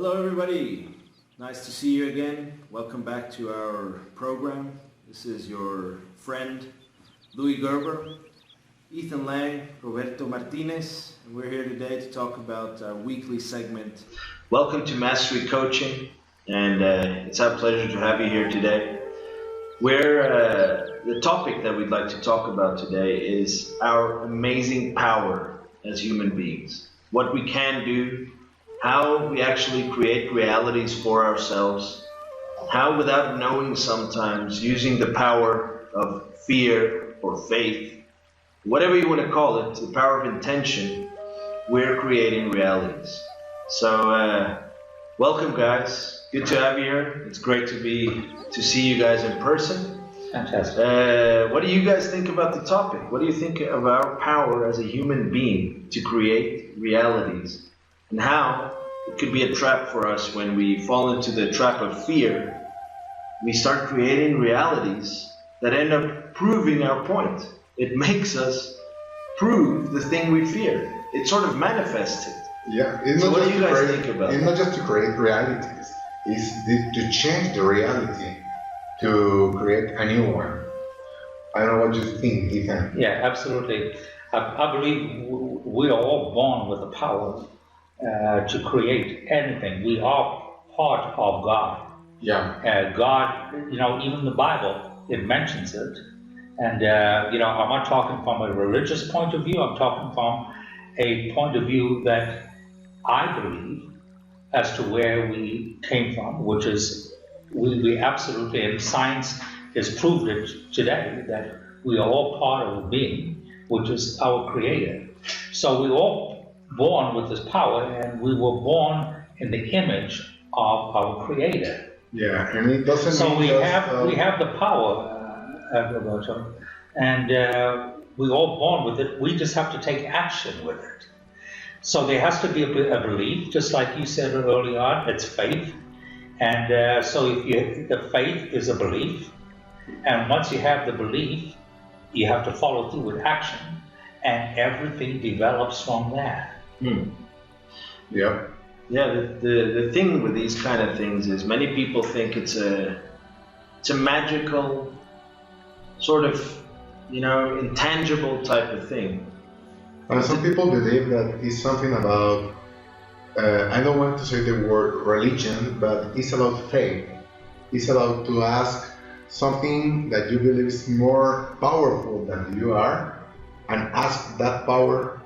Hello everybody, nice to see you again. Welcome back to our program. This is your friend Louis Gerber, Ethan Lang, Roberto Martinez, and we're here today to talk about our weekly segment. Welcome to Mastery Coaching, and it's our pleasure to have you here today. The topic that we'd like to talk about today is our amazing power as human beings. What we can do, how we actually create realities for ourselves, how without knowing sometimes, using the power of fear or faith, whatever you want to call it, the power of intention, we're creating realities. So welcome guys, good to have you here. It's great to see you guys in person. Fantastic. What do you guys think about the topic? What do you think of our power as a human being to create realities? And how it could be a trap for us when we fall into the trap of fear. We start creating realities that end up proving our point. It makes us prove the thing we fear. It sort of manifests it. Yeah, it's So not what just do you to guys create, think about it's that? not just to create realities, it's to change the reality to create a new one. I don't know what you think, Ethan. Yeah, absolutely. I believe we are all born with the power to create anything. We are part of God. Yeah. God, even the Bible, it mentions it. And, I'm not talking from a religious point of view. I'm talking from a point of view that I believe as to where we came from, which is we absolutely, and science has proved it today, that we are all part of a being, which is our Creator. So we're all born with this power, and we were born in the image of our Creator. Yeah, and it doesn't So mean we just, have the power, Roberto, and we're all born with it. We just have to take action with it. So there has to be a belief, just like you said early on. It's faith, and so the faith is a belief, and once you have the belief, you have to follow through with action, and everything develops from that. Yeah. Yeah, the thing with these kind of things is many people think it's a magical, sort of, intangible type of thing. And some people believe that it's something about, I don't want to say the word religion, but it's about faith. It's about to ask something that you believe is more powerful than you are, and ask that power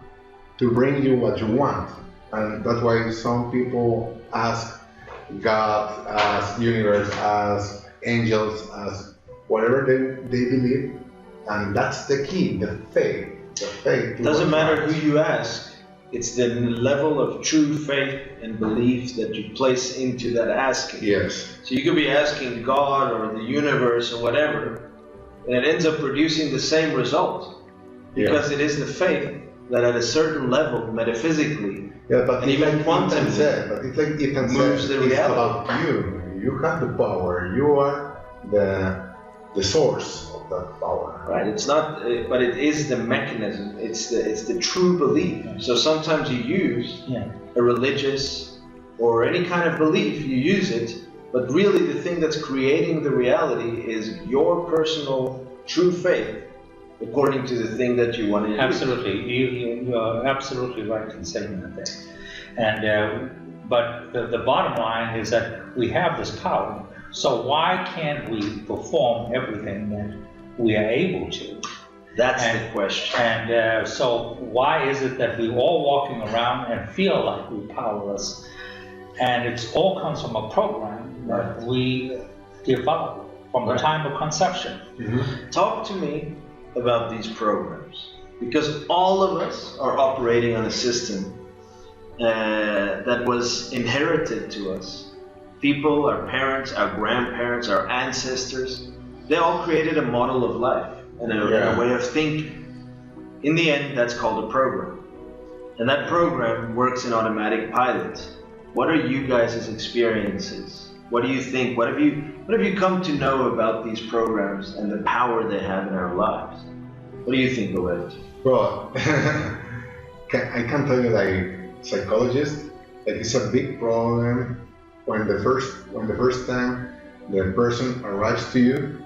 to bring you what you want. And that's why some people ask God, ask universe, ask angels, ask whatever they believe, and that's the key, the faith. The faith. Doesn't matter who you ask, it's the level of true faith and belief that you place into that asking. Yes. So you could be asking God or the universe or whatever, and it ends up producing the same result. Because it is the faith that at a certain level, metaphysically, Yeah, but and even quantum it's like Ethan moves said, the it's reality. about you. You have the power. You are the source of that power. right? It's not, but it is the mechanism. It's the true belief. So sometimes you use a religious or any kind of belief. You use it, but really the thing that's creating the reality is your personal true faith, according to the thing that you want to use. Absolutely, you are absolutely right in saying that. And but the bottom line is that we have this power. So why can't we perform everything that we are able to? That's the question. And so why is it that we're all walking around and feel like we're powerless? And it all comes from a program that we develop from the time of conception. Talk to me about these programs, because all of us are operating on a system that was inherited to us. People, our parents, our grandparents, our ancestors, they all created a model of life and a way of thinking. In the end, that's called a program. And that program works in automatic pilot. What are you guys' experiences? What do you think? What have you come to know about these programs and the power they have in our lives? What do you think, Roberto? Well, I can tell you, like psychologist, like it's a big problem when the first time the person arrives to you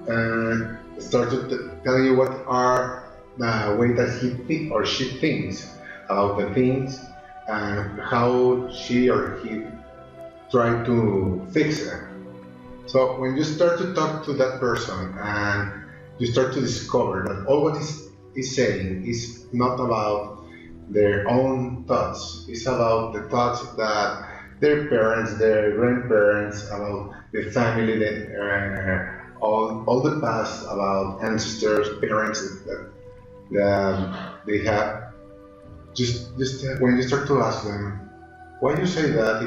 and starts to tell you what are the way that he or she thinks about the things and how she or he tried to fix it. So when you start to talk to that person and you start to discover that all what he's saying is not about their own thoughts, it's about the thoughts that their parents, their grandparents, about the family, all the past, about ancestors, parents that they have. Just when you start to ask them, why you say that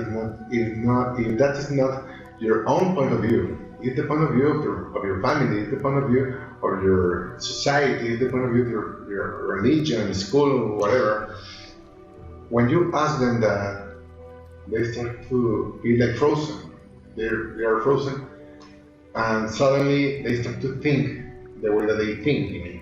if that is not your own point of view, it's the point of view of your family, it's the point of view of your society, it's the point of view of your religion, school, whatever. When you ask them that, they start to be like frozen. They are frozen, and suddenly they start to think the way that they think.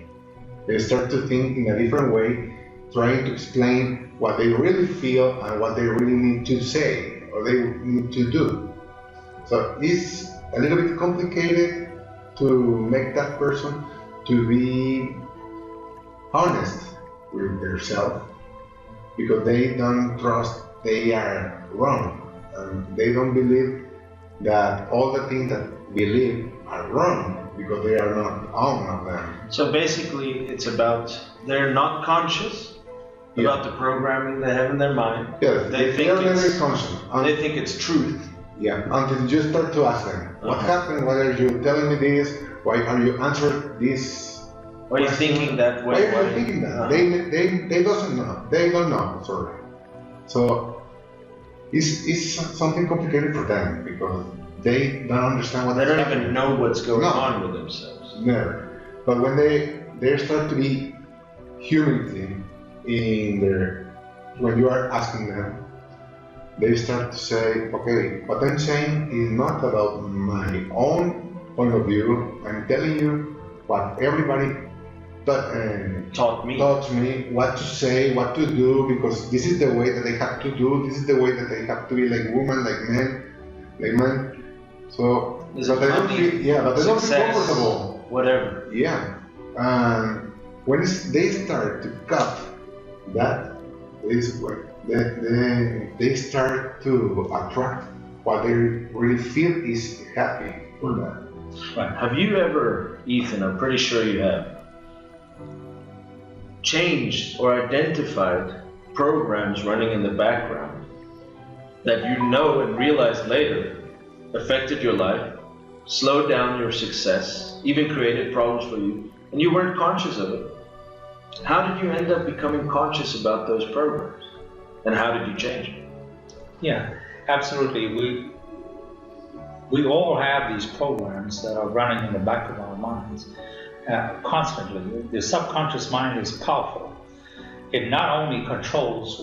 They start to think in a different way, trying to explain what they really feel and what they really need to say or they need to do. So it's a little bit complicated to make that person to be honest with themselves, because they don't trust they are wrong, and they don't believe that all the things that believe are wrong because they are not own of them. So basically, it's about they're not conscious about the programming they have in their mind. Yes, they are very conscious. They think it's truth. Yeah, until you start to ask them, what happened? Why are you telling me this? Why are you answering this? Why are you thinking that way? Why are you thinking that? They doesn't know. They don't know. Sorry. So it's something complicated for them because they don't understand what they don't happening. even know what's going on with themselves. Never. But when they start to be humility in when you are asking them, they start to say, okay, what I'm saying is not about my own point of view. I'm telling you what everybody taught me what to say, what to do, because this is the way that they have to do, this is the way that they have to be like women, like men. So, but they don't feel comfortable. Whatever. Yeah. And when they start to cut that, is when they start to attract what they really feel is happy for that. Right. Have you ever, Ethan, I'm pretty sure you have, changed or identified programs running in the background that you know and realize later affected your life, slowed down your success, even created problems for you, and you weren't conscious of it? How did you end up becoming conscious about those programs? And how did you change it? Yeah, absolutely. We all have these programs that are running in the back of our minds constantly. The subconscious mind is powerful. It not only controls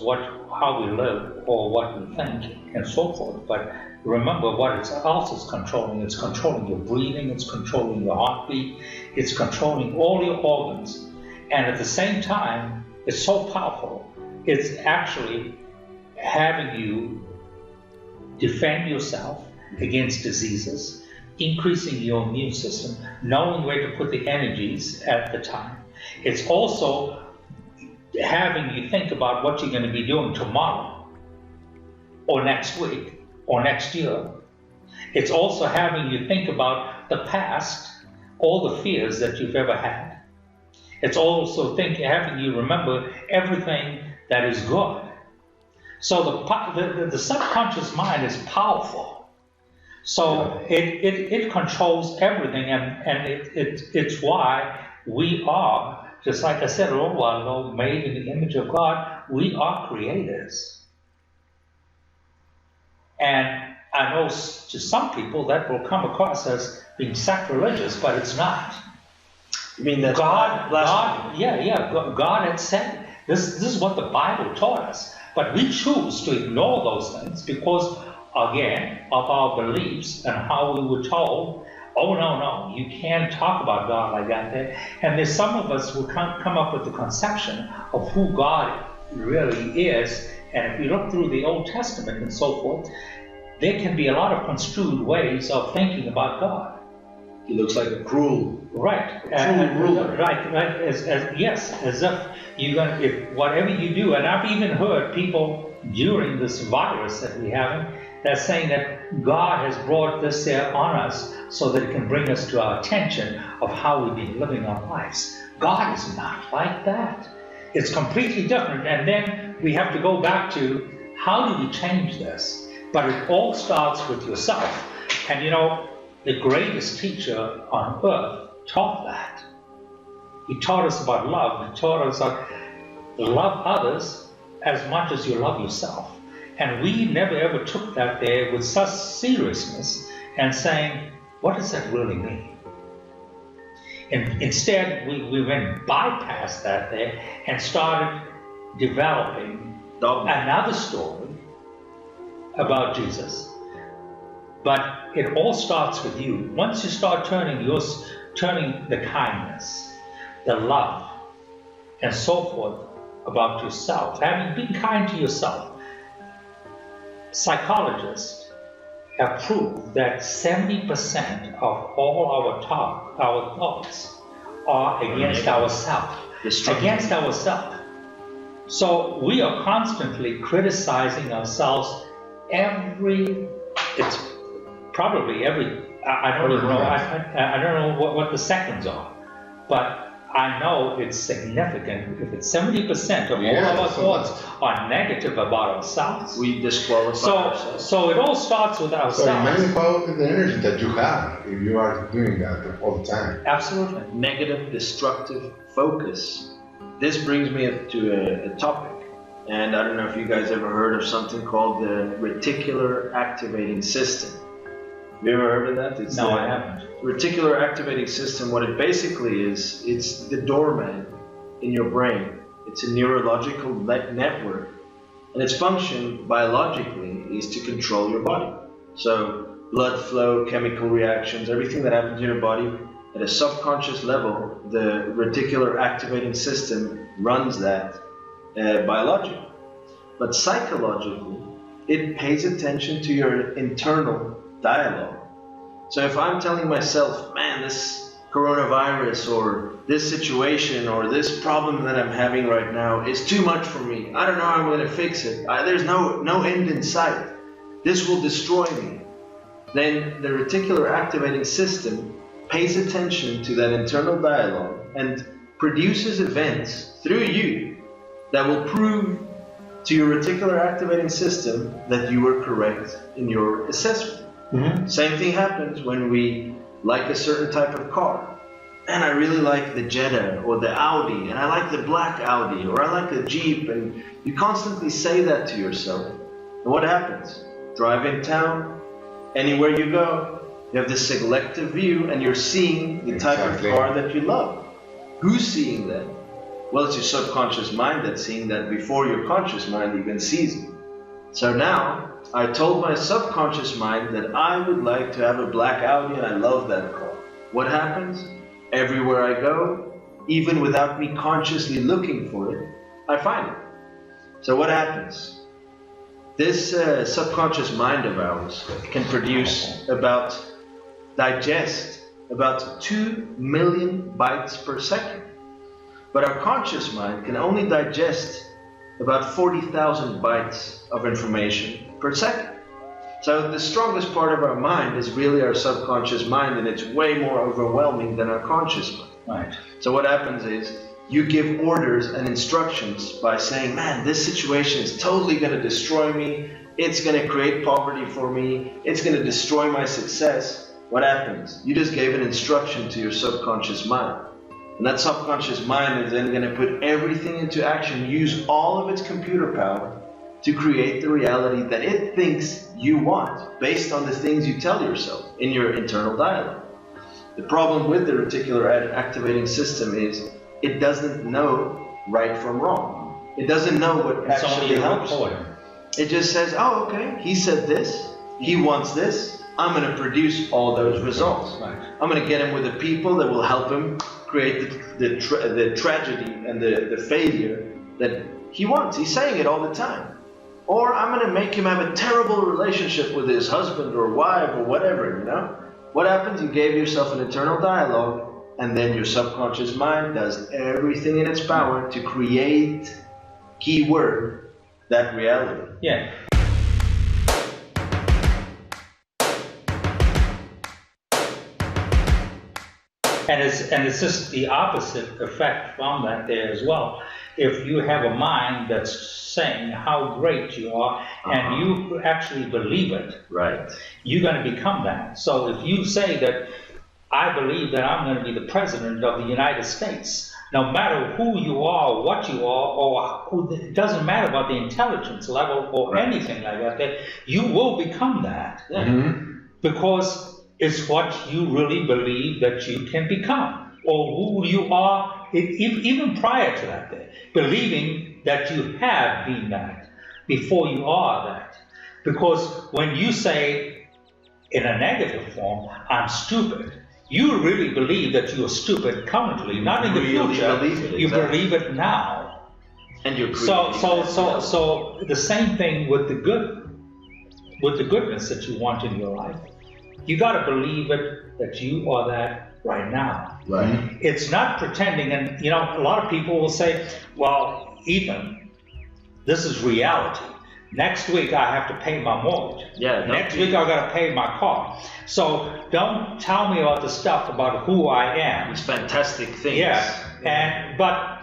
how we live or what we think and so forth, but remember what it also is controlling. It's controlling your breathing, it's controlling your heartbeat, it's controlling all your organs. And at the same time, it's so powerful, it's actually having you defend yourself against diseases, increasing your immune system, knowing where to put the energies at the time. It's also having you think about what you're going to be doing tomorrow, or next week, or next year. It's also having you think about the past, all the fears that you've ever had. It's also having you remember everything that is good. So the subconscious mind is powerful. So it controls everything, and it's why we are, just like I said a little while ago, made in the image of God. We are creators. And I know to some people that will come across as being sacrilegious, but it's not. You mean that God had said this is what the Bible taught us, but we choose to ignore those things because, again, of our beliefs and how we were told, oh no, you can't talk about God like that. And there's some of us who come up with the conception of who God really is, And if you look through the Old Testament and so forth, there can be a lot of construed ways of thinking about God. He looks like a cruel, Right. cruel ruler. Right. Yes, as if you're going to, if whatever you do, and I've even heard people during this virus that we're having, they're saying that God has brought this here on us so that it can bring us to our attention of how we've been living our lives. God is not like that. It's completely different. And then we have to go back to, how do we change this? But it all starts with yourself. And you know, the greatest teacher on earth taught that. He taught us about love. He taught us that love others as much as you love yourself. And we never ever took that there with such seriousness and saying, what does that really mean? And instead, we went bypassed that there and started developing another story about Jesus. But it all starts with you. Once you start turning the kindness, the love, and so forth about yourself, having been kind to yourself. Psychologists have proved that 70% of all our thoughts are against ourselves. Against ourselves. So we are constantly criticizing ourselves it's probably every, I don't even know, I don't know what the seconds are, but I know it's significant. If it's 70% of all our thoughts are negative about ourselves, we disqualify ourselves. So it all starts with ourselves. So imagine the energy that you have if you are doing that all the time. Absolutely. Negative, destructive focus. This brings me to a topic. And I don't know if you guys ever heard of something called the reticular activating system. Have you ever heard of that? No, I haven't. Reticular activating system, what it basically is, it's the doorman in your brain. It's a neurological network. And its function, biologically, is to control your body. So blood flow, chemical reactions, everything that happens in your body, at a subconscious level, the reticular activating system runs that biologically. But psychologically, it pays attention to your internal dialogue. So if I'm telling myself, man, this coronavirus or this situation or this problem that I'm having right now is too much for me. I don't know how I'm going to fix it. There's no end in sight. This will destroy me. Then the reticular activating system pays attention to that internal dialogue and produces events through you that will prove to your reticular activating system that you were correct in your assessment. Mm-hmm. Same thing happens when we like a certain type of car. And I really like the Jetta or the Audi, and I like the black Audi, or I like the Jeep, and you constantly say that to yourself. And what happens? Drive in town, anywhere you go, you have this selective view, and you're seeing the type of car that you love. Who's seeing that? Well, it's your subconscious mind that's seeing that before your conscious mind even sees it. So now, I told my subconscious mind that I would like to have a black Audi and I love that car. What happens? Everywhere I go, even without me consciously looking for it, I find it. So what happens? This subconscious mind of ours can digest about 2 million bytes per second. But our conscious mind can only digest about 40,000 bytes of information per second. So the strongest part of our mind is really our subconscious mind, and it's way more overwhelming than our conscious mind. Right. So what happens is you give orders and instructions by saying, man, this situation is totally going to destroy me. It's going to create poverty for me. It's going to destroy my success. What happens? You just gave an instruction to your subconscious mind. And that subconscious mind is then going to put everything into action, use all of its computer power to create the reality that it thinks you want based on the things you tell yourself in your internal dialogue. The problem with the reticular activating system is it doesn't know right from wrong. It doesn't know what actually helps. It just says, oh, okay, he said this, he wants this, I'm going to produce all those results. Right. I'm going to get him with the people that will help him create the tragedy and the failure that he wants. He's saying it all the time. or I'm going to make him have a terrible relationship with his husband or wife or whatever, you know? What happens? You gave yourself an internal dialogue, and then your subconscious mind does everything in its power to create, keyword, that reality. Yeah. And it's just the opposite effect from that there as well. If you have a mind that's saying how great you are, and you actually believe it, Right. you're going to become that. So if you say that, I believe that I'm going to be the president of the United States, no matter who you are, what you are, or who, it doesn't matter about the intelligence level or anything like that, you will become that. Because it's what you really believe that you can become, or who you are, even prior to that, believing that you have been that before you are that. Because when you say in a negative form, I'm stupid, you really believe that you are stupid currently, not in the future. You believe it now. And you're So the same thing with the goodness that you want in your life. You got to believe it that you are that right now. Right. It's not pretending, and you know, a lot of people will say, "Well, Ethan, this is reality. Next week I have to pay my mortgage. Next week I got to pay my car. So don't tell me about the stuff about who I am. It's fantastic things. Yeah, but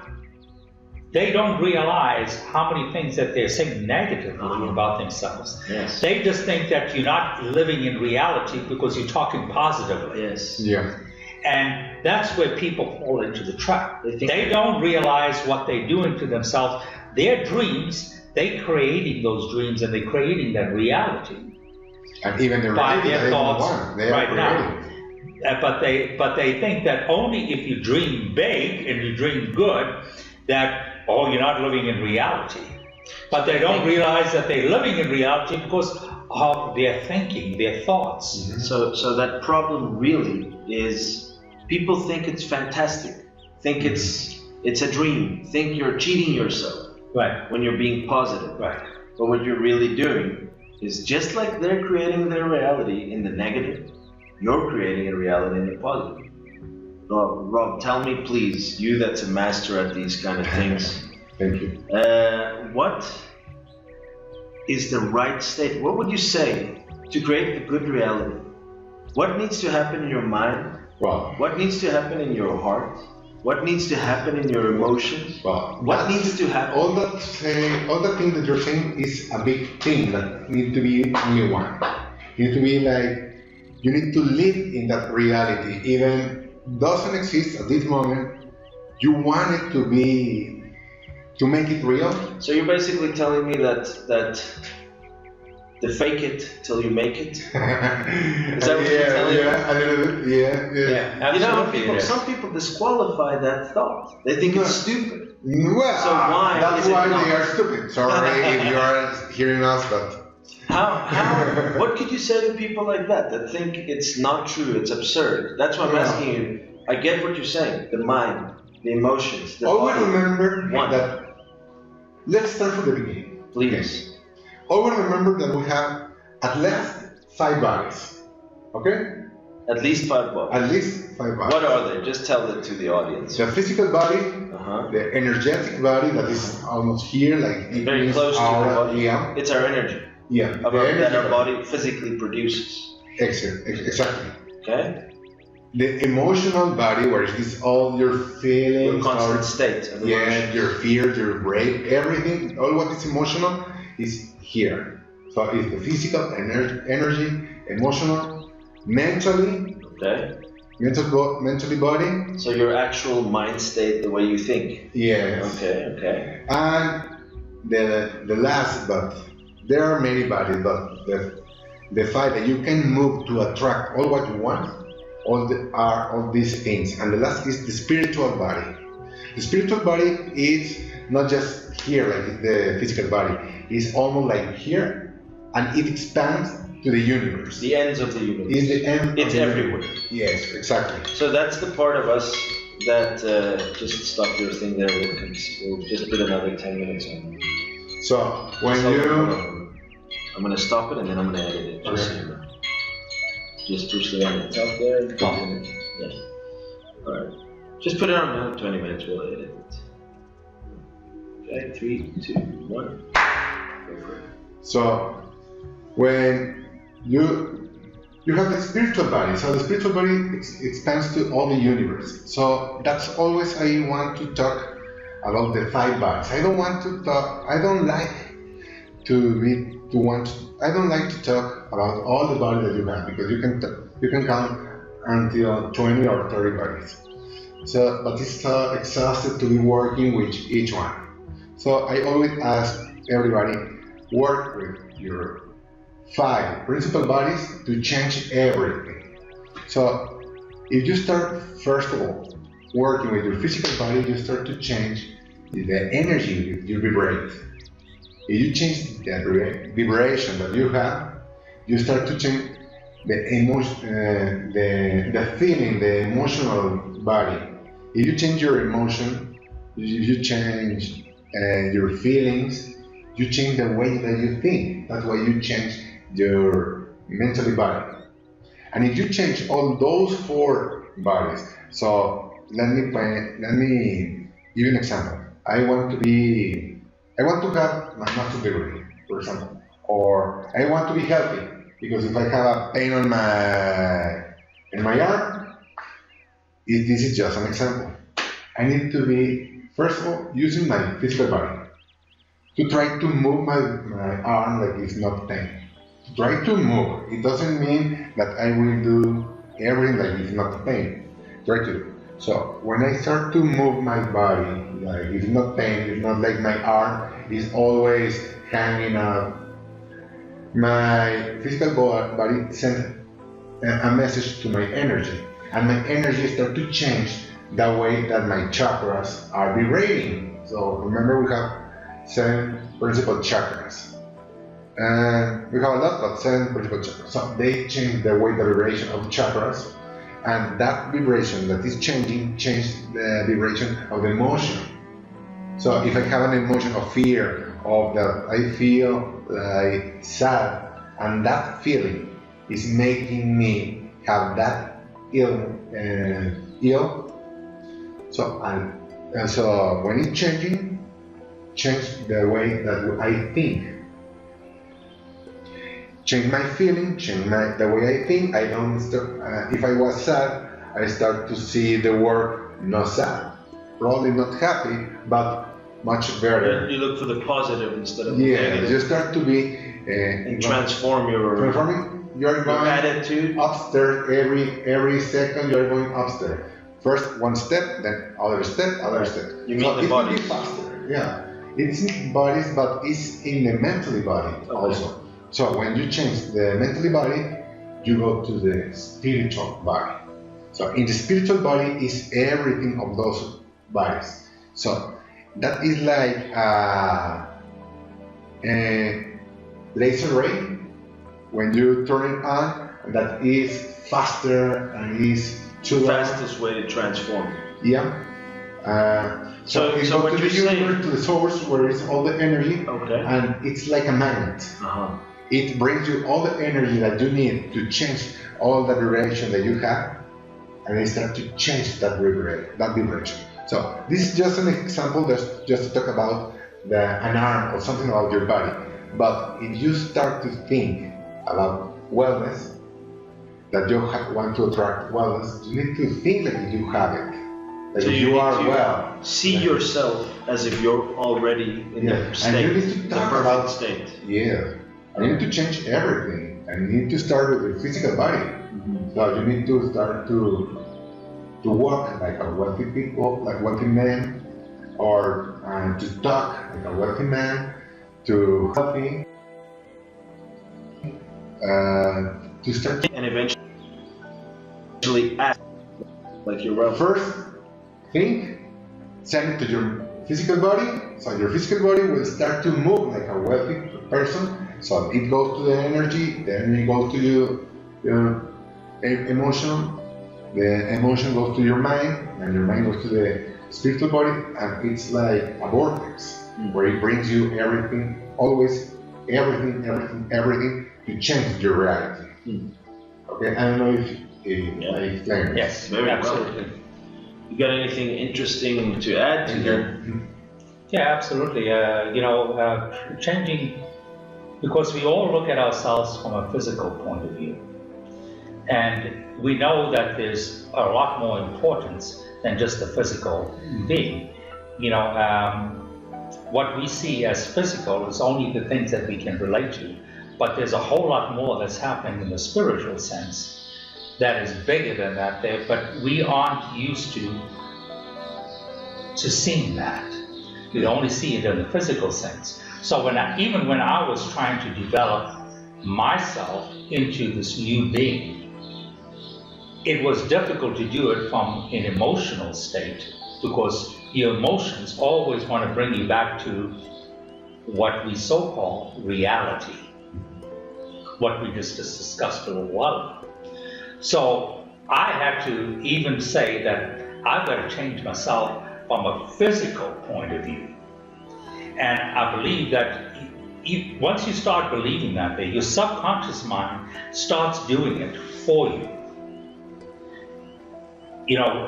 they don't realize how many things that they're saying negatively about themselves. Yes. They just think that you're not living in reality because you're talking positively. Yes. Yeah. And that's where people fall into the trap. They think They don't realize what they're doing to themselves. Their dreams, they're creating those dreams and they're creating that reality And even the by reality their they don't thoughts want, they are right now. creating. But they think that only if you dream big and you dream good, that, oh, you're not living in reality. But they don't realize that they're living in reality because of their thinking, their thoughts. So that problem really is people think it's fantastic, think it's a dream, think you're cheating yourself Right. when you're being positive. Right. But what you're really doing is just like they're creating their reality in the negative, you're creating a reality in the positive. Rob, tell me please, you that's a master at these kind of things, Thank you. what is the right state? What would you say to create a good reality? What needs to happen in your mind? Well, What needs to happen in your heart? What needs to happen in your emotions? well, What needs to happen? all that thing that you're saying is a big thing that need to be only one. You need to be like, you need to live in that reality, even doesn't exist at this moment. You want it to be, to make it real. So you're basically telling me that the fake it till you make it? Is that what you're telling me? Yeah, a little bit. Yeah. You know, absolutely. some people disqualify that thought. They think it's stupid. Well, So why that's is it why not? they are stupid. Sorry if you are hearing us, but How, what could you say to people like that think it's not true, it's absurd? That's why I'm Yeah. asking you. I get what you're saying, the mind, the emotions, the always body. remember One. that, let's start from the beginning. Please. Always remember that we have at least 5 bodies. Okay? At least 5 bodies. At least 5 bodies. What are they? Just tell it to the audience. The physical body, Uh-huh. the energetic body that is almost here, like it Very means close to the our, body. Yeah, It's our energy. yeah. That the energy our body physically produces. Exactly. Okay? The emotional body, where it is all your feelings, Your constant all- state of yeah, emotion. your fears, your brain, everything, all what is emotional is here. So it's the physical energy, emotional, mentally, Okay? mentally body. So your actual mind state, the way you think. Yes. Okay. And the last, but there are many bodies, but the 5 that you can move to attract all what you want, all these things. And the last is the spiritual body. The spiritual body is not just here like the physical body. It's almost like here, and it expands to the universe. The ends of the universe. It's the end. It's of the everywhere. universe. Yes, exactly. So that's the part of us that just stop your thing there. We'll just put another 10 minutes on. So when I'm gonna stop it and then I'm gonna edit it. Just so you know. Just push the edit up there. Yeah. Alright. Just put it on now. 20 minutes. We'll edit it. Okay. 3, 2, 1. Go for it. So when you have the spiritual body, so the spiritual body expands to all the universe. So that's always I want to talk about the 5 bodies. I don't like to talk about all the bodies that you have, because you can count until 20 or 30 bodies. So, but it's so exhausted to be working with each one. So I always ask everybody, work with your 5 principal bodies to change everything. So if you start, first of all, working with your physical body, you start to change the energy you vibrate. If you change the vibration that you have, you start to change the emotion, the feeling, the emotional body. If you change your emotion, if you change your feelings, you change the way that you think. That's why you change your mental body. And if you change all those 4 bodies, so let me give you an example. I want to have my muscle degree, for example, or I want to be healthy, because if I have a pain in my arm, this is just an example. I need to be, first of all, using my physical body to try to move my arm like it's not pain. To try to move. It doesn't mean that I will do everything like it's not pain. Try to. So when I start to move my body, like it's not pain, it's not like my arm is always hanging out. My physical body sends a message to my energy, and my energy starts to change the way that my chakras are vibrating. So remember, we have 7 principal chakras, and we have a lot, but 7 principal chakras. So they change the way the vibration of the chakras. And that vibration that is changes the vibration of the emotion. So if I have an emotion of fear, of that I feel like sad, and that feeling is making me have that ill. So when it's changing, change the way that I think. Change my feeling, change the way I think. I don't if I was sad, I start to see the world not sad, probably not happy, but much better. You look for the positive instead of the negative. You start to be and transform your You're going attitude upstairs every second. You're going upstairs. First 1 step, then other step. You mean the body faster. Yeah, it's in bodies, but it's in the mentally body also. So when you change the mentally body, you go to the spiritual body. So in the spiritual body is everything of those bodies. So that is like a laser ray. When you turn it on, that is faster and is the fastest way to transform. Yeah. So you go to the universe, to the source where it's all the energy, and it's like a magnet. It brings you all the energy that you need to change all the vibration that you have, and it starts to change that vibration. So this is just an example, just to talk about an arm or something about your body. But if you start to think about wellness, that you want to attract wellness, you need to think like you have it. Like so you are well. See yourself as if you're already in the state, and you need to talk about state. Yeah. You need to change everything, and you need to start with your physical body. So you need to start to walk like a wealthy people, like wealthy men, or to talk like a wealthy man, to healthy, to start and eventually act like you're well. First, think, send it to your physical body, so your physical body will start to move like a wealthy person. So it goes to the energy goes to your emotion, the emotion goes to your mind, and your mind goes to the spiritual body, and it's like a vortex where it brings you everything, always everything to change your reality. Okay, I don't know if I explained it. Yes, Very absolutely. well. You got anything interesting to add to that? Yeah, absolutely. Changing, because we all look at ourselves from a physical point of view. And we know that there's a lot more importance than just the physical being. What we see as physical is only the things that we can relate to. But there's a whole lot more that's happening in the spiritual sense that is bigger than that there, but we aren't used to seeing that. We only see it in the physical sense. So even when I was trying to develop myself into this new being, it was difficult to do it from an emotional state, because your emotions always want to bring you back to what we so-call reality, what we just discussed a little while ago. So I had to even say that I've got to change myself from a physical point of view. And I believe that once you start believing that, your subconscious mind starts doing it for you.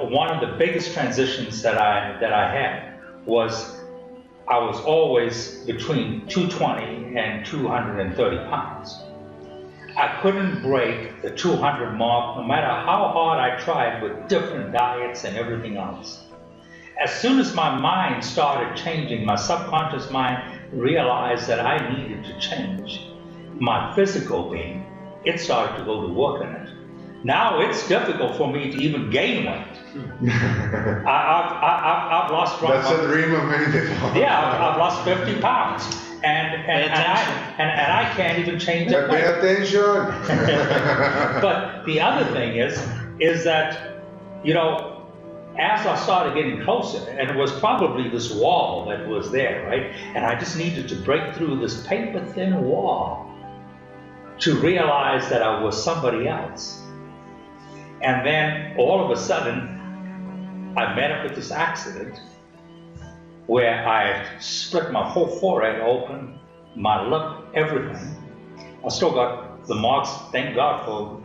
One of the biggest transitions that I had was I was always between 220 and 230 pounds. I couldn't break the 200 mark no matter how hard I tried with different diets and everything else. As soon as my mind started changing, my subconscious mind realized that I needed to change my physical being. It started to go to work in it. Now it's difficult for me to even gain weight. I've lost. That's a dream of many people. Yeah, I've lost 50 pounds. And I can't even change that. Pay attention. But the other thing is that, as I started getting closer, and it was probably this wall that was there, right? And I just needed to break through this paper-thin wall to realize that I was somebody else. And then all of a sudden, I met up with this accident where I split my whole forehead open, my lip, everything. I still got the marks, thank God for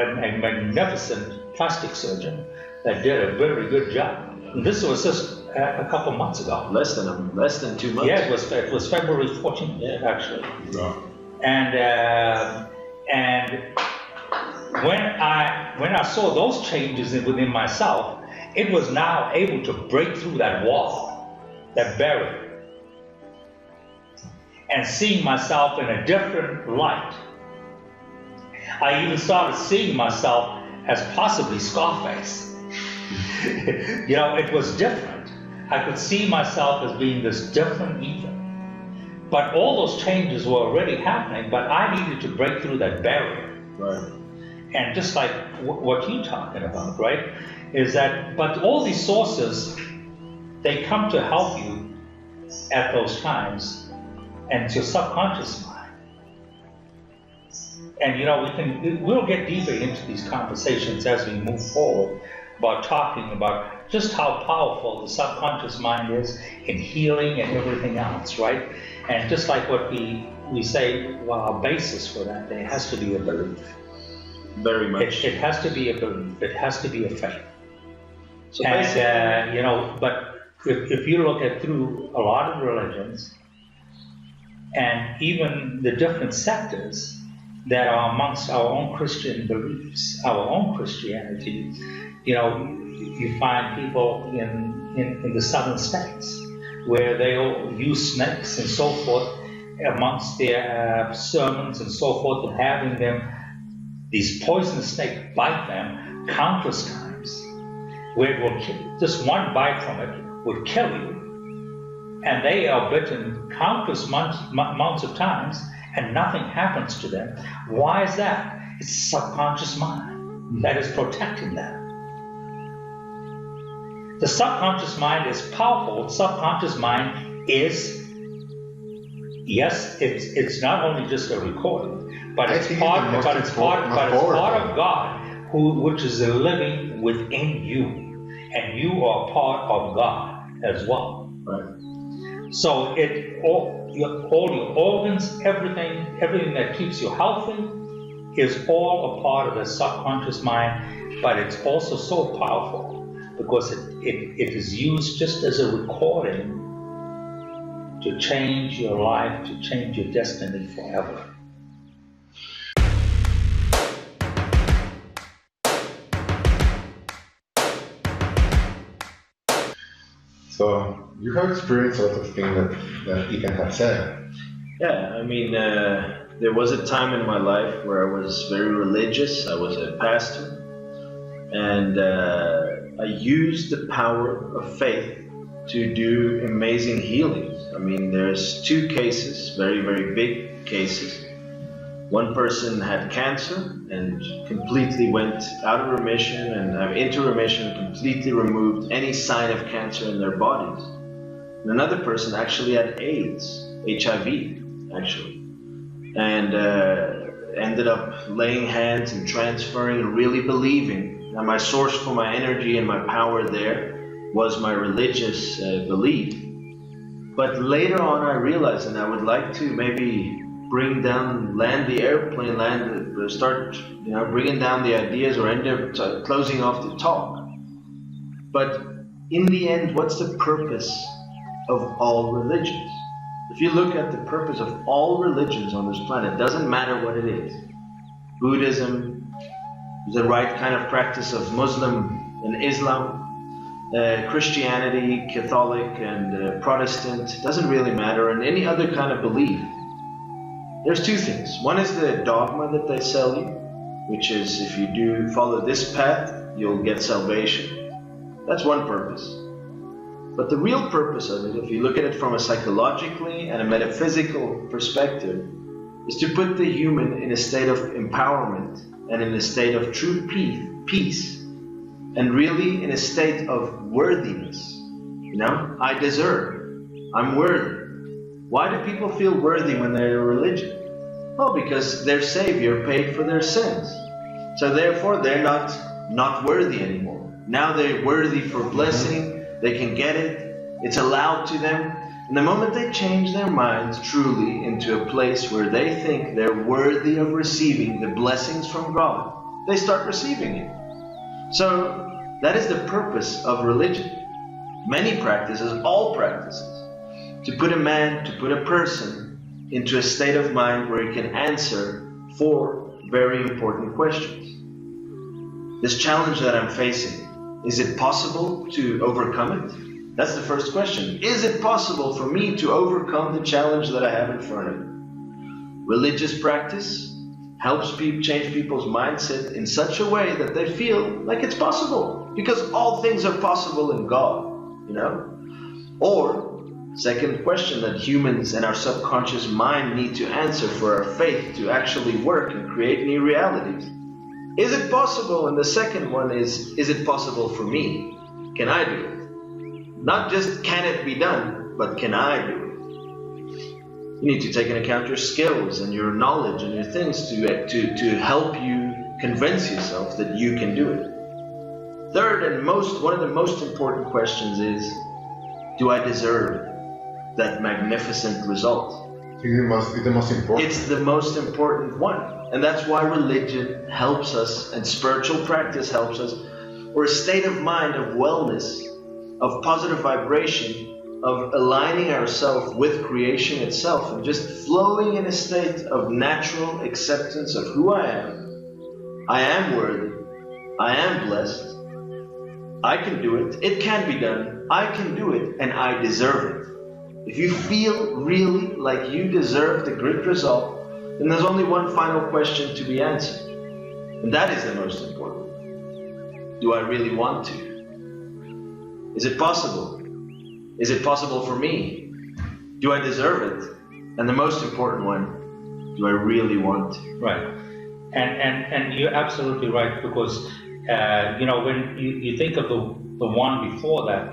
a magnificent plastic surgeon that did a very good job. And this was just a couple months ago. Less than 2 months. Yeah, it was February 14th, actually. No. And when I saw those changes within myself, it was now able to break through that wall, that barrier, and seeing myself in a different light. I even started seeing myself as possibly Scarface. It was different. I could see myself as being this different Ethan. But all those changes were already happening, but I needed to break through that barrier. Right. And just like what you're talking about, right, is that, but all these sources, they come to help you at those times, and it's your subconscious mind. And we'll get deeper into these conversations as we move forward about talking about just how powerful the subconscious mind is in healing and everything else, right? And just like what we say, well, our basis for that, there has to be a belief. Very much. It has to be a belief. It has to be a faith. So And but if you look at through a lot of religions, and even the different sectors that are amongst our own Christian beliefs, our own Christianity, you find people in the southern states where they'll use snakes and so forth amongst their sermons and so forth, and having them, these poisonous snakes bite them countless times, where it will kill, just one bite from it would kill you. And they are bitten countless amounts of times, and nothing happens to them. Why is that? It's the subconscious mind that is protecting them. The subconscious mind is powerful. The subconscious mind is, yes, it's not only just a recording, but it's part of God, which is living within you. and you are part of God as well. Right. So all your organs, everything that keeps you healthy is all a part of the subconscious mind, but it's also so powerful because it is used just as a recording to change your life, to change your destiny forever. So you have experienced a lot of things that Ethan have said. Yeah, I mean, there was a time in my life where I was very religious. I was a pastor, and I used the power of faith to do amazing healings. I mean, there's two cases, very, very big cases. One person had cancer and completely went out of remission and into remission, completely removed any sign of cancer in their bodies. And another person actually had AIDS, HIV, actually, and ended up laying hands and transferring and really believing. And my source for my energy and my power there was my religious belief. But later on I realized, and I would like to maybe land the airplane, start bringing down the ideas or end up closing off the talk. But in the end, what's the purpose of all religions? If you look at the purpose of all religions on this planet, it doesn't matter what it is. Buddhism, the right kind of practice of Muslim and Islam, Christianity, Catholic and Protestant, doesn't really matter, and any other kind of belief. There's two things. One is the dogma that they sell you, which is if you do follow this path, you'll get salvation. That's one purpose. But the real purpose of it, if you look at it from a psychologically and a metaphysical perspective, is to put the human in a state of empowerment and in a state of true peace, and really in a state of worthiness. I deserve, I'm worthy. Why do people feel worthy when they're in a religion? Well, because their Savior paid for their sins. So therefore, they're not worthy anymore. Now they're worthy for blessing, they can get it, it's allowed to them. And the moment they change their minds truly into a place where they think they're worthy of receiving the blessings from God, they start receiving it. So that is the purpose of religion. Many practices, all practices, to put a person into a state of mind where he can answer 4 very important questions. This challenge that I'm facing, is it possible to overcome it? That's the first question. Is it possible for me to overcome the challenge that I have in front of me? Religious practice helps change people's mindset in such a way that they feel like it's possible, because all things are possible in God, Or, second question that humans and our subconscious mind need to answer for our faith to actually work and create new realities. Is it possible? And the second one is it possible for me? Can I do it? Not just can it be done, but can I do it? You need to take into account your skills and your knowledge and your things to help you convince yourself that you can do it. Third and one of the most important questions is, do I deserve that magnificent result? It's the most important. It's the most important one. And that's why religion helps us and spiritual practice helps us, or a state of mind of wellness, of positive vibration, of aligning ourselves with creation itself and just flowing in a state of natural acceptance of who I am. I am worthy. I am blessed. I can do it. It can be done. I can do it, and I deserve it. If you feel really like you deserve the great result, then there's only one final question to be answered. And that is the most important. Do I really want to? Is it possible? Is it possible for me? Do I deserve it? And the most important one, do I really want to? Right. And you're absolutely right, because when you think of the one before that,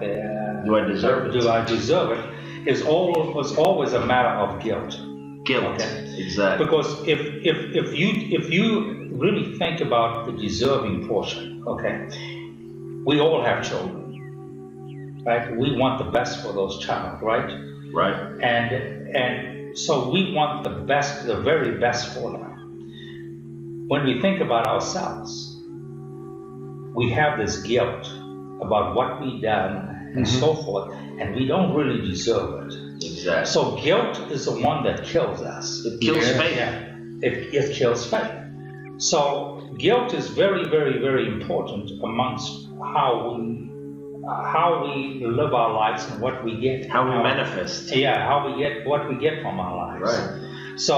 do I deserve it? Do I deserve it? Is always a matter of guilt. Guilt, okay. Exactly. Because if you really think about the deserving portion, okay, we all have children. right? We want the best for those child, right? Right. And so we want the best, the very best for them. When we think about ourselves, we have this guilt about what we've done and so forth, and we don't really deserve it. Exactly. So guilt is the one that kills us. It kills faith. Yeah, it kills faith. So guilt is very, very, very important amongst how we live our lives and what we get. How we manifest. Yeah, how we get what we get from our lives. Right. So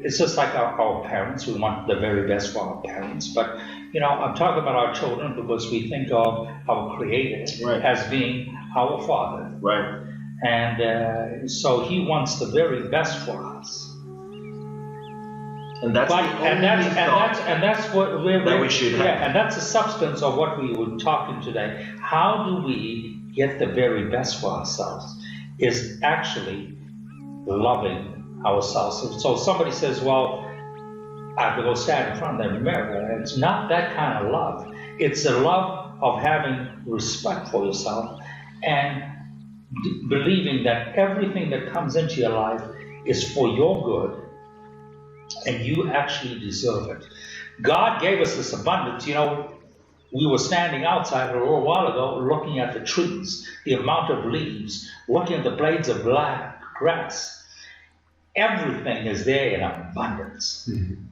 it's just like our parents. We want the very best for our parents. But, I'm talking about our children because we think of our Creator as being our Father. Right. And so He wants the very best for us. And that's that's what we should have. Yeah, and that's the substance of what we were talking today. How do we get the very best for ourselves? Is actually loving ourselves. So somebody says, well, I have to go stand in front of the mirror. It's not that kind of love. It's the love of having respect for yourself and believing that everything that comes into your life is for your good and you actually deserve it. God gave us this abundance. We were standing outside a little while ago looking at the trees, the amount of leaves, looking at the blades of grass. Everything is there in abundance. Mm-hmm.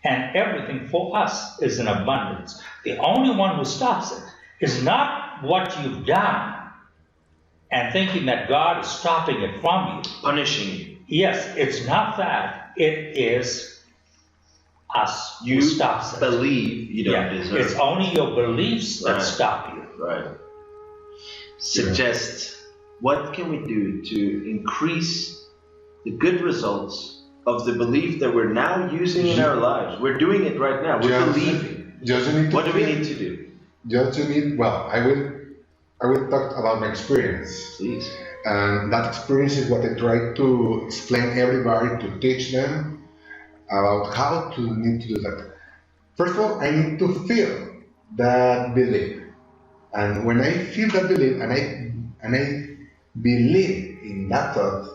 And everything for us is in abundance. The only one who stops it is not what you've done and thinking that God is stopping it from you. Punishing you. Yes, it's not that. It is us who stops it. Believe you don't deserve it. It's only your beliefs that stop you. Right. Suggest, what can we do to increase the good results of the belief that we're now using in our lives? We're doing it right now. We're believing. What do we need to do? I will talk about my experience. Please. And that experience is what I try to explain everybody, to teach them about how to need to do that. First of all, I need to feel that belief. And when I feel that belief and I believe in that thought,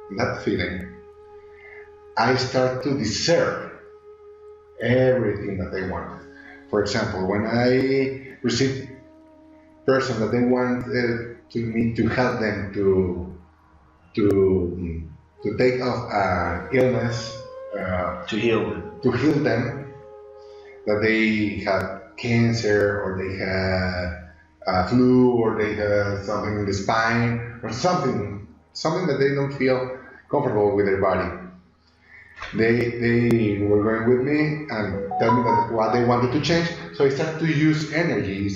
in that feeling, I start to deserve everything that I want. For example, when I receive person that they want me to help them to take off an illness, to heal them, that they have cancer or they have flu or they have something in the spine or something that they don't feel comfortable with their body. They were going with me and tell me that what they wanted to change. So I started to use energy.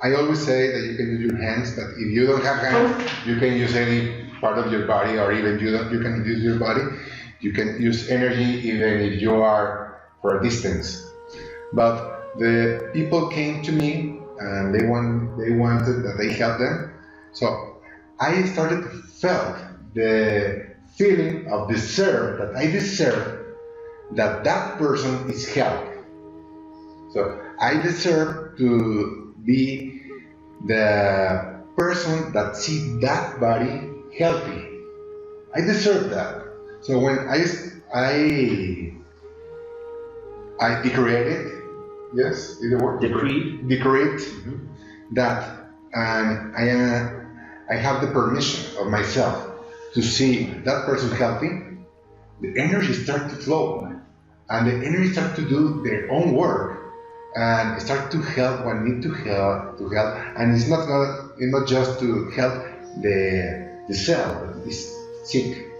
I always say that you can use your hands, but if you don't have hands, you can use any part of your body, or even you can use your body. You can use energy even if you are for a distance. But the people came to me and they wanted that I help them. So I started to feel the feeling of that I deserve that person is healthy. So I deserve to be the person that sees that body healthy. I deserve that. So when I decreed, yes, is the word? Decreed. That, and I have the permission of myself to see that person healthy. The energy starts to flow, and the energy starts to do their own work, and start to help what need to help. And it's not just to help the cell that is sick.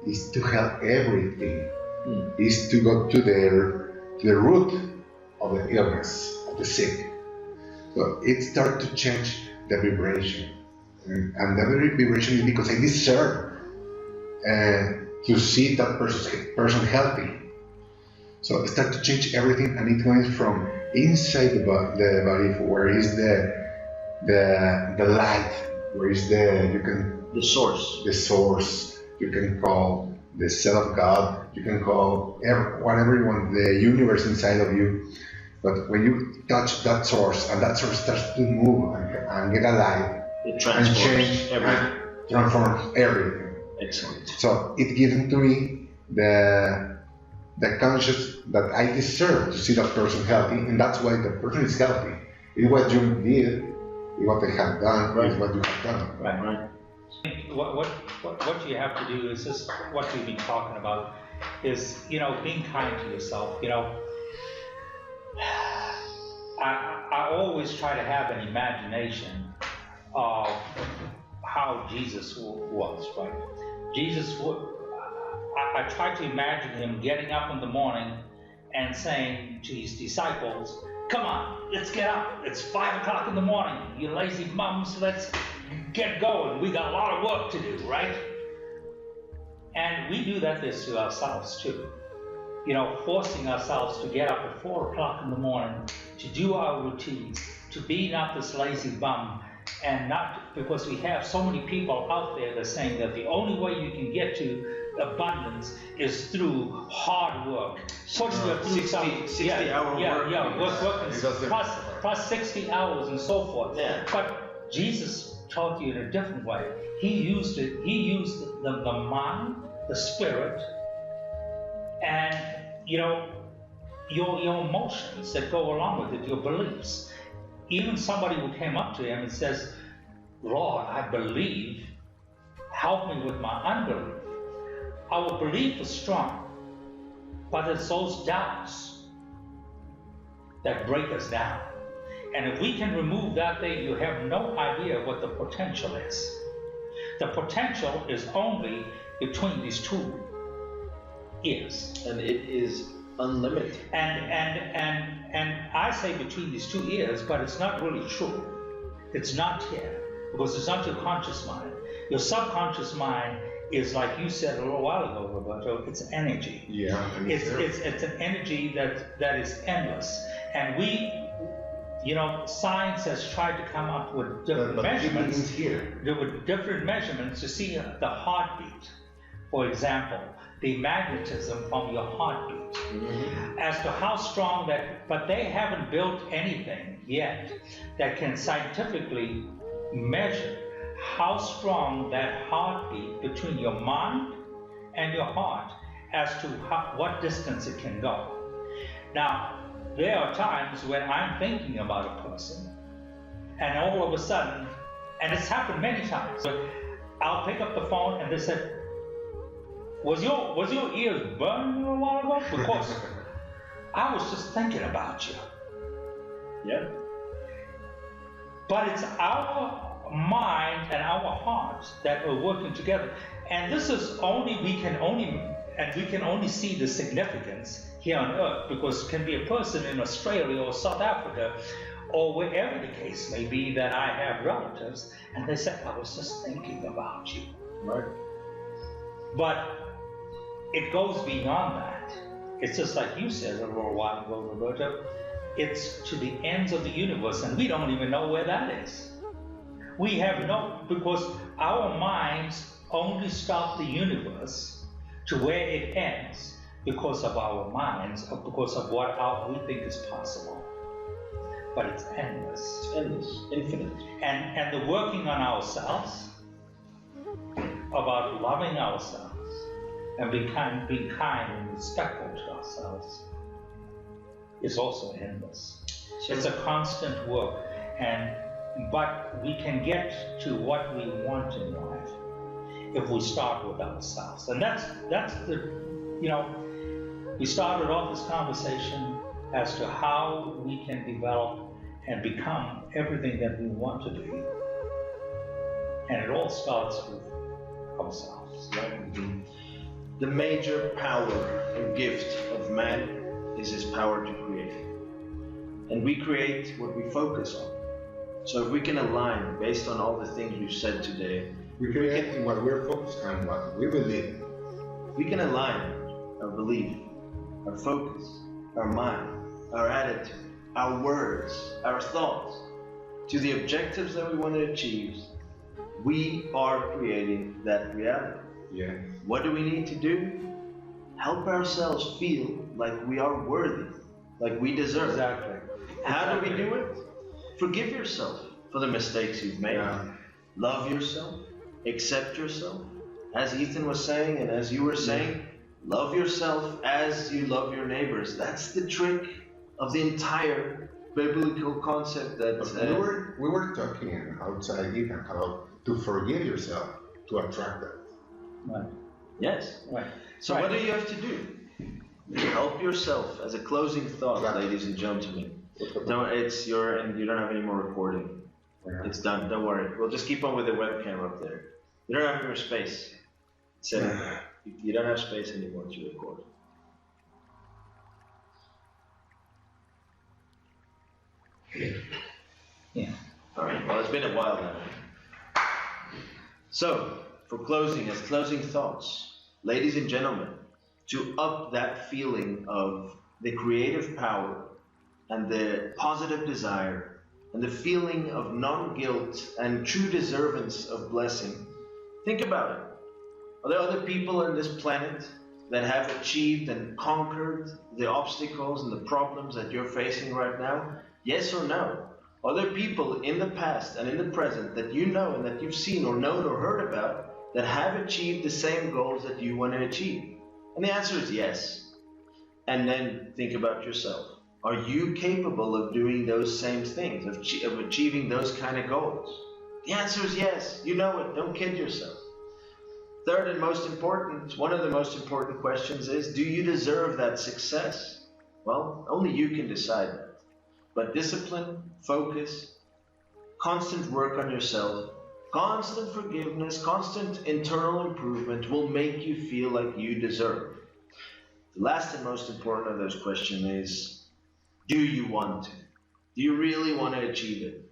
It's to help everything. It's to go to the root of the illness, of the sick. So it starts to change the vibration. And the very vibration is because I deserve to see that person healthy. So I start to change everything, and it goes from inside the body, where is the light, where is the source. You can call the cell of God. You can call whatever you want, the universe inside of you. But when you touch that source, and that source starts to move and get alive, It and transforms change everything. and transforms everything. Excellent. So it gives to me the conscious that I deserve to see that person healthy, and that's why the person is healthy. It's what you did, it's what they have done, Right. is what you have done. Right. Right. What you have to do is just what we've been talking about is, being kind to yourself. I always try to have an imagination of how Jesus was, right? I try to imagine him getting up in the morning and saying to his disciples, "Come on, let's get up. It's 5 o'clock in the morning. You lazy mums, let's get going. We got a lot of work to do," right? And we do that this to ourselves too. Forcing ourselves to get up at 4 o'clock in the morning, to do our routines, to be not this lazy bum, and not because we have so many people out there that are saying that the only way you can get to abundance is through hard work. Pushing you through 60-hour work. Working plus 60 hours and so forth. Yeah. But Jesus taught you in a different way. He used it. He used the mind, the spirit, and your emotions that go along with it, your beliefs. Even somebody who came up to him and says, "Lord, I believe, help me with my unbelief." Our belief is strong, but it's those doubts that break us down. And if we can remove that thing, you have no idea what the potential is. The potential is only between these two ears. And it is unlimited. And I say between these two ears, but it's not really true. It's not here, because it's not your conscious mind. Your subconscious mind is, like you said a little while ago, Roberto, it's energy. Yeah. It's an energy that is endless. And science has tried to come up with different measurements here. with different measurements to see the heartbeat. For example, the magnetism from your heartbeat, as to how strong that, but they haven't built anything yet that can scientifically measure how strong that heartbeat between your mind and your heart, as to what distance it can go. Now, there are times when I'm thinking about a person, and all of a sudden, and it's happened many times, but I'll pick up the phone and they said, Was your ears burning a while ago? Because I was just thinking about you. Yeah. But it's our mind and our hearts that are working together. And this is we can only see the significance here on earth, because it can be a person in Australia or South Africa or wherever the case may be that I have relatives, and they say, "I was just thinking about you." Right. But it goes beyond that. It's just like you said a little while ago, Roberto. It's to the ends of the universe, and we don't even know where that is. We have because our minds only stop the universe to where it ends because of our minds, or because of what we think is possible. But it's endless. It's endless, infinite. And the working on ourselves, about loving ourselves, and being kind and respectful to ourselves, is also endless. It's a constant work, but we can get to what we want in life if we start with ourselves. And that's we started off this conversation as to how we can develop and become everything that we want to be. And it all starts with ourselves. Right? The major power and gift of man is his power to create. And we create what we focus on. So if we can align based on all the things we've said today, We create what we're focused on, what we believe. we can align our belief, our focus, our mind, our attitude, our words, our thoughts to the objectives that we want to achieve. We are creating that reality. Yeah. What do we need to do? Help ourselves feel like we are worthy, like we deserve. Exactly. How do we do it? Forgive yourself for the mistakes you've made. Yeah. love yourself, accept yourself. As Ethan was saying, and as you were saying, love yourself as you love your neighbors. That's the trick of the entire biblical concept that we were talking outside Ethan about to forgive yourself to attract that. Right. Yes. Right. So what do you have to do? Help yourself. As a closing thought, ladies and gentlemen. And you don't have any more recording. Yeah. It's done. Don't worry. We'll just keep on with the webcam up there. You don't have any more space. So you don't have space anymore to record. Yeah. All right. Well, it's been a while now. So, for closing, as closing thoughts, ladies and gentlemen, to up that feeling of the creative power and the positive desire and the feeling of non-guilt and true deservance of blessing, think about it. Are there other people on this planet that have achieved and conquered the obstacles and the problems that you're facing right now? Yes or no? Are there people in the past and in the present that you know and that you've seen or known or heard about that have achieved the same goals that you want to achieve? And the answer is yes. And then think about yourself. Are you capable of doing those same things, of achieving those kind of goals? The answer is yes. You know it. Don't kid yourself. Third and most important, one of the most important questions is, do you deserve that success? Well, only you can decide that. But discipline, focus, constant work on yourself, constant forgiveness, constant internal improvement will make you feel like you deserve. The last and most important of those questions is, do you want to? Do you really want to achieve it?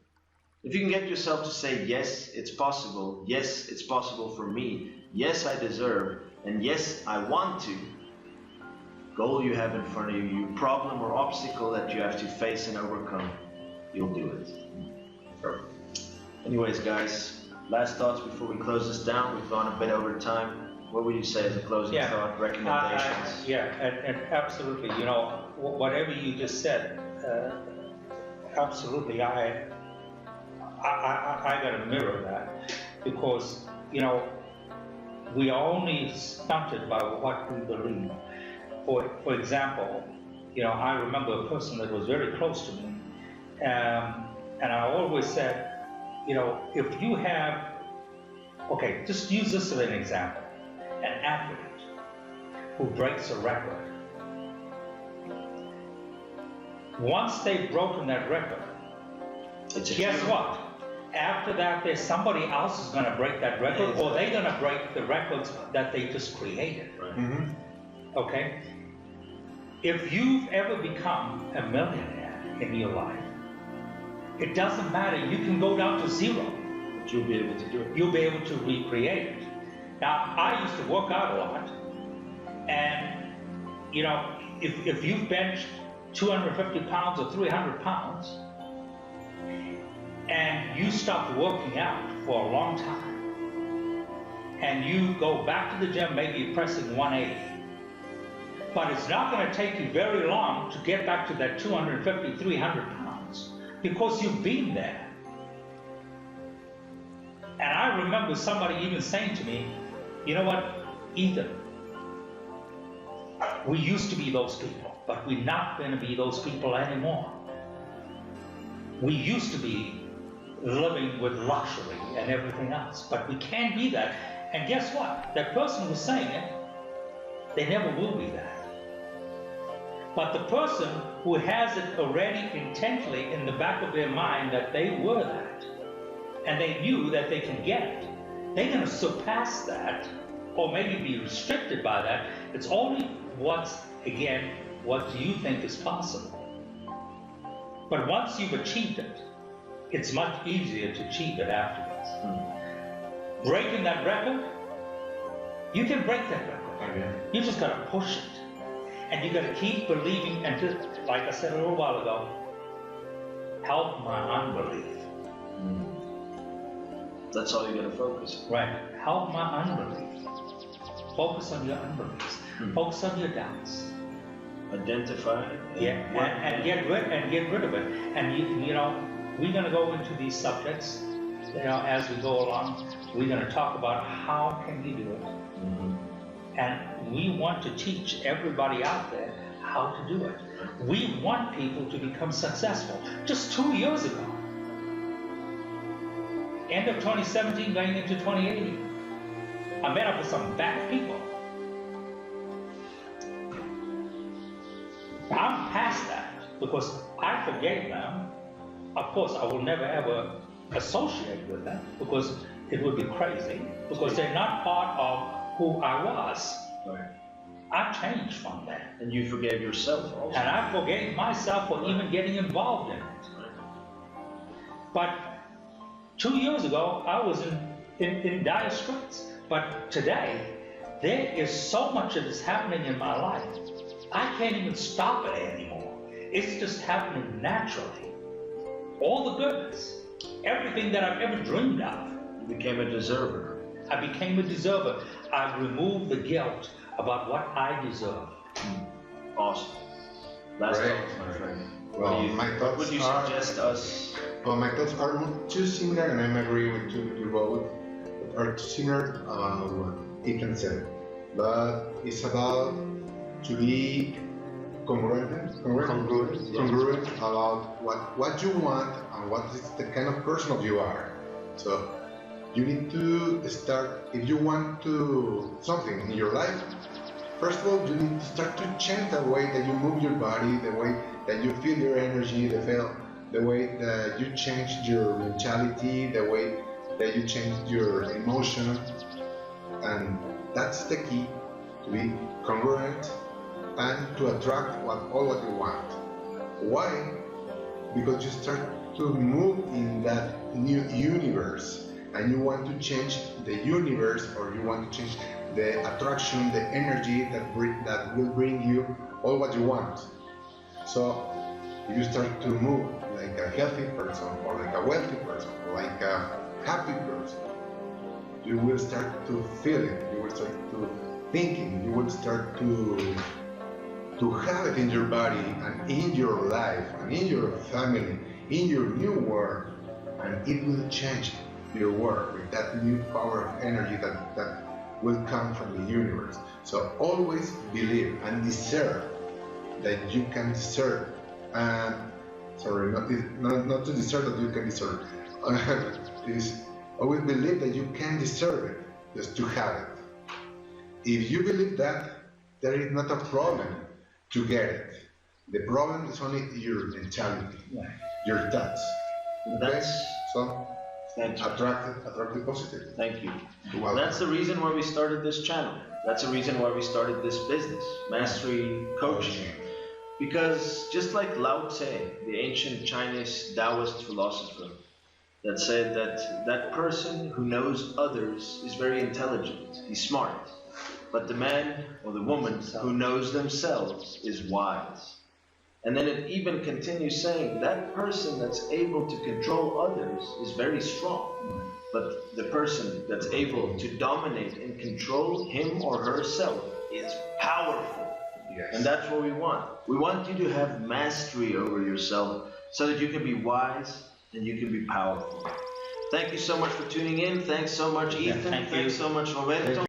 If you can get yourself to say, yes, it's possible. Yes, it's possible for me. Yes, I deserve. And yes, I want to. Goal you have in front of you, problem or obstacle that you have to face and overcome, you'll do it. Sure. Anyways, guys, last thoughts before we close this down. We've gone a bit over time. What would you say as a closing thought, recommendations? And absolutely. You know, whatever you just said, absolutely. I got to mirror that, because, you know, we are only stunted by what we believe. For example, you know, I remember a person that was very close to me, and I always said, you know, if you have, okay, just use this as an example, an athlete who breaks a record. Once they've broken that record, guess what? After that, there's somebody else who's going to break that record, or they're going to break the records that they just created. Right. Mm-hmm. Okay? If you've ever become a millionaire in your life, it doesn't matter. You can go down to zero. But you'll be able to do it. You'll be able to recreate it. Now, I used to work out a lot, and, you know, if you've benched 250 pounds or 300 pounds, and you stopped working out for a long time, and you go back to the gym, maybe pressing 180, but it's not going to take you very long to get back to that 250, 300 pounds, because you've been there. And I remember somebody even saying to me, you know what, Ethan, we used to be those people, but we're not going to be those people anymore. We used to be living with luxury and everything else, but we can't be that. And guess what? That person who was saying it, they never will be that. But the person who has it already intently in the back of their mind that they were that, and they knew that they can get it, they're going to surpass that, or maybe be restricted by that. It's only what do you think is possible. But once you've achieved it, it's much easier to achieve it afterwards. Breaking that record, you can break that record. Okay. You just got to push it. And you got to keep believing, and just, like I said a little while ago, help my unbelief. That's all you got to focus on. Right. Help my unbelief. Focus on your unbeliefs. Focus on your doubts. Identify. And get rid of it. And you know, we're going to go into these subjects as we go along, we're going to talk about how can you do it. And we want to teach everybody out there how to do it. We want people to become successful. Just 2 years ago, end of 2017, going into 2018, I met up with some bad people. I'm past that because I forgave them. Of course, I will never ever associate with them because it would be crazy, because they're not part of who I was. Right. I changed from that. And you forgave yourself also. And I forgave myself for even getting involved in it. But 2 years ago, I was in dire straits. But today, there is so much that is happening in my life. I can't even stop it anymore. It's just happening naturally. All the goodness, everything that I've ever dreamed of. You became a deserver. I became a deserver. I removed the guilt about what I deserve. Awesome. Last Right. thoughts, my friend. Well, my What thoughts would you are. suggest us? Well, my thoughts are not too similar, and I agree with you both. Are too similar about what Ethan said, but it's about to be congruent about what you want and what is the kind of person of you are. So you need to start, if you want to something in your life, first of all, you need to start to change the way that you move your body, the way that you feel your energy, the way that you change your mentality, the way that you change your emotion. And that's the key, to be congruent and to attract all what you want. Why? Because you start to move in that new universe, and you want to change the universe, or you want to change the attraction, the energy that will bring you all what you want. So you start to move like a healthy person, or like a wealthy person, or like a happy person. You will start to feel it, you will start to thinking, you will start to have it in your body and in your life and in your family, in your new world, and it will change your world with that new power of energy that will come from the universe. So always believe and deserve that you can deserve, and sorry, not to deserve that you can deserve. Is always believe that you can deserve it, just to have it. If you believe that, there is not a problem to get it. The problem is only your mentality, your thoughts. Okay? So Thank you. attract the positive. Thank you. You're welcome. That's the reason why we started this channel. That's the reason why we started this business, Mastery Coaching. Because just like Lao Tse, the ancient Chinese Taoist philosopher, that said that person who knows others is very intelligent, he's smart. But the man or the woman who knows themselves is wise. And then it even continues saying that person that's able to control others is very strong. But the person that's able to dominate and control him or herself is powerful. Yes. And that's what we want. We want you to have mastery over yourself so that you can be wise and you can be powerful. Thank you so much for tuning in. Thanks so much, Ethan. thank you. Thanks so much, Roberto.